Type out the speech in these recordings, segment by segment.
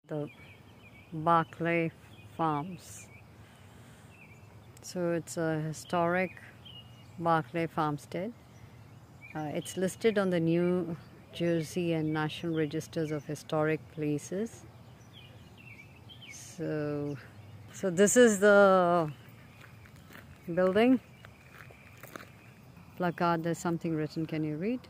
The Barclay Farms. So it's a historic Barclay Farmstead. It's listed on the New Jersey and National Registers of Historic Places. So this is the building. Placard, there's something written. Can you read?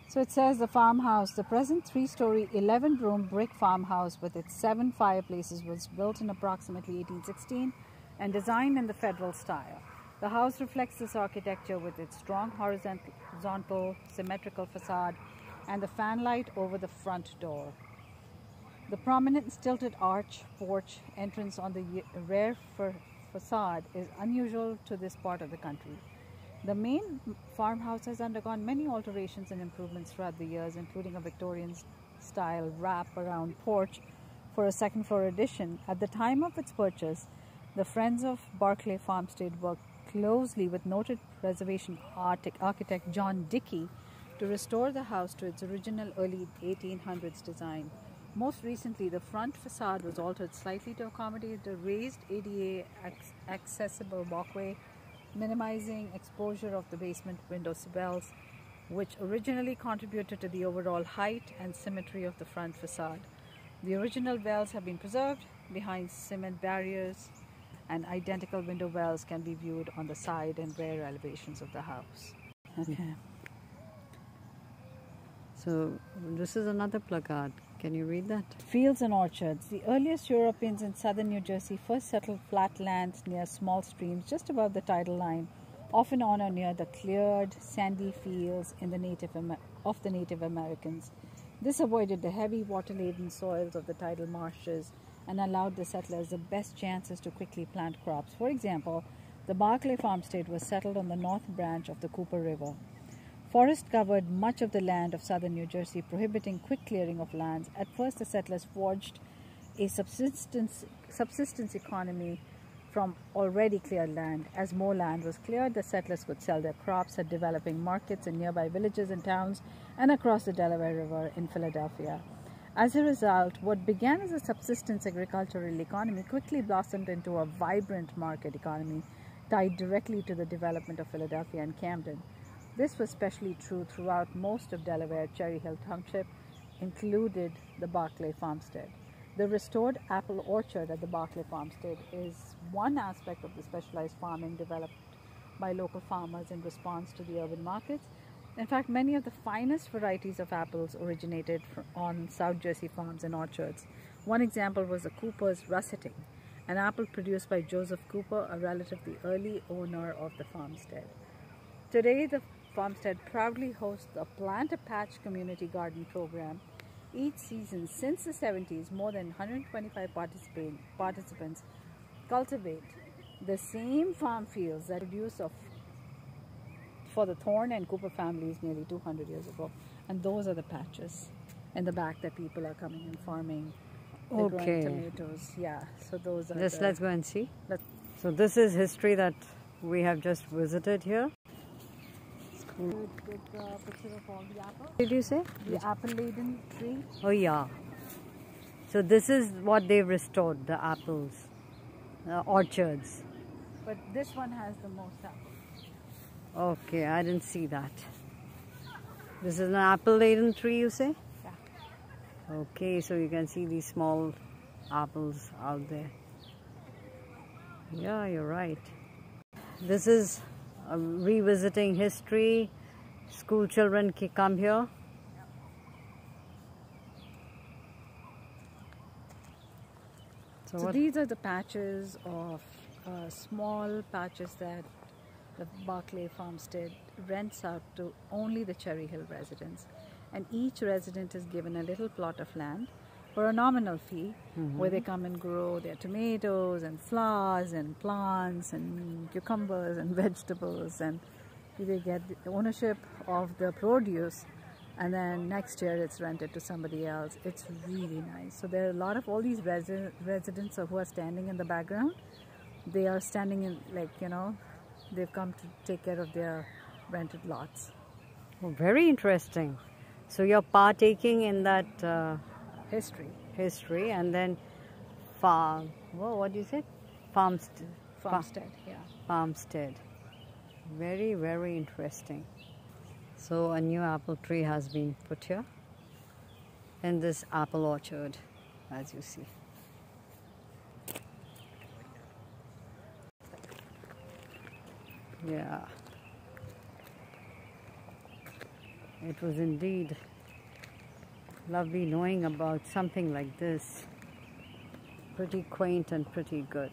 So it says the farmhouse, the present 3-story, 11-room brick farmhouse with its 7 fireplaces was built in approximately 1816 and designed in the Federal style. The house reflects this architecture with its strong horizontal symmetrical facade and the fanlight over the front door. The prominent stilted arch porch entrance on the rear facade is unusual to this part of the country. The main farmhouse has undergone many alterations and improvements throughout the years, including a Victorian-style wrap-around porch for a second-floor addition. At the time of its purchase, the Friends of Barclay Farmstead worked closely with noted preservation architect John Dickey to restore the house to its original early 1800s design. Most recently, the front facade was altered slightly to accommodate the raised ADA accessible walkway, minimizing exposure of the basement window sills, which originally contributed to the overall height and symmetry of the front facade. The original wells have been preserved behind cement barriers, and identical window wells can be viewed on the side and rear elevations of the house. Okay. So this is another placard. Can you read that? Fields and orchards. The earliest Europeans in southern New Jersey first settled flat lands near small streams just above the tidal line, often on or near the cleared, sandy fields of the Native Americans. This avoided the heavy, water-laden soils of the tidal marshes and allowed the settlers the best chances to quickly plant crops. For example, the Barclay Farmstead was settled on the north branch of the Cooper River. Forest covered much of the land of southern New Jersey, prohibiting quick clearing of lands. At first, the settlers forged a subsistence economy from already cleared land. As more land was cleared, the settlers could sell their crops at developing markets in nearby villages and towns and across the Delaware River in Philadelphia. As a result, what began as a subsistence agricultural economy quickly blossomed into a vibrant market economy tied directly to the development of Philadelphia and Camden. This was especially true throughout most of Delaware. Cherry Hill Township included the Barclay Farmstead. The restored apple orchard at the Barclay Farmstead is one aspect of the specialized farming developed by local farmers in response to the urban markets. In fact, many of the finest varieties of apples originated on South Jersey farms and orchards. One example was the Cooper's Russeting, an apple produced by Joseph Cooper, a relatively early owner of the farmstead. Today, the farmstead proudly hosts the Plant-a-Patch community garden program. Each season since the 70s, more than 125 participants cultivate the same farm fields that produced for the Thorn and Quaker families nearly 200 years ago. And those are the patches in the back that people are coming and farming. They're growing tomatoes. Yeah, so those are let's go and see. So this is history that we have just visited here. With picture of all the apples. Did you say? The apple-laden tree. Oh yeah. So this is what they've restored, the apples, orchards. But this one has the most apples. Okay, I didn't see that. This is an apple-laden tree, you say? Yeah. Okay, so you can see these small apples out there. Yeah, you're right. This is revisiting history. School children can come here. So these are the patches of small patches that the Barclay Farmstead rents out to only the Cherry Hill residents, and each resident is given a little plot of land for a nominal fee, where they come and grow their tomatoes and flowers and plants and cucumbers and vegetables, and they get the ownership of the produce, and then next year it's rented to somebody else. It's really nice. So there are a lot of all these residents who are standing in the background. They are standing in, like, you know, they've come to take care of their rented lots. Oh, very interesting. So you're partaking in that history. history, and then farm. Whoa, what do you say? Farmstead. Farmstead, yeah. Farmstead. Very, very interesting. So a new apple tree has been put here in this apple orchard, as you see. Yeah. It was indeed lovely knowing about something like this. Pretty quaint and pretty good.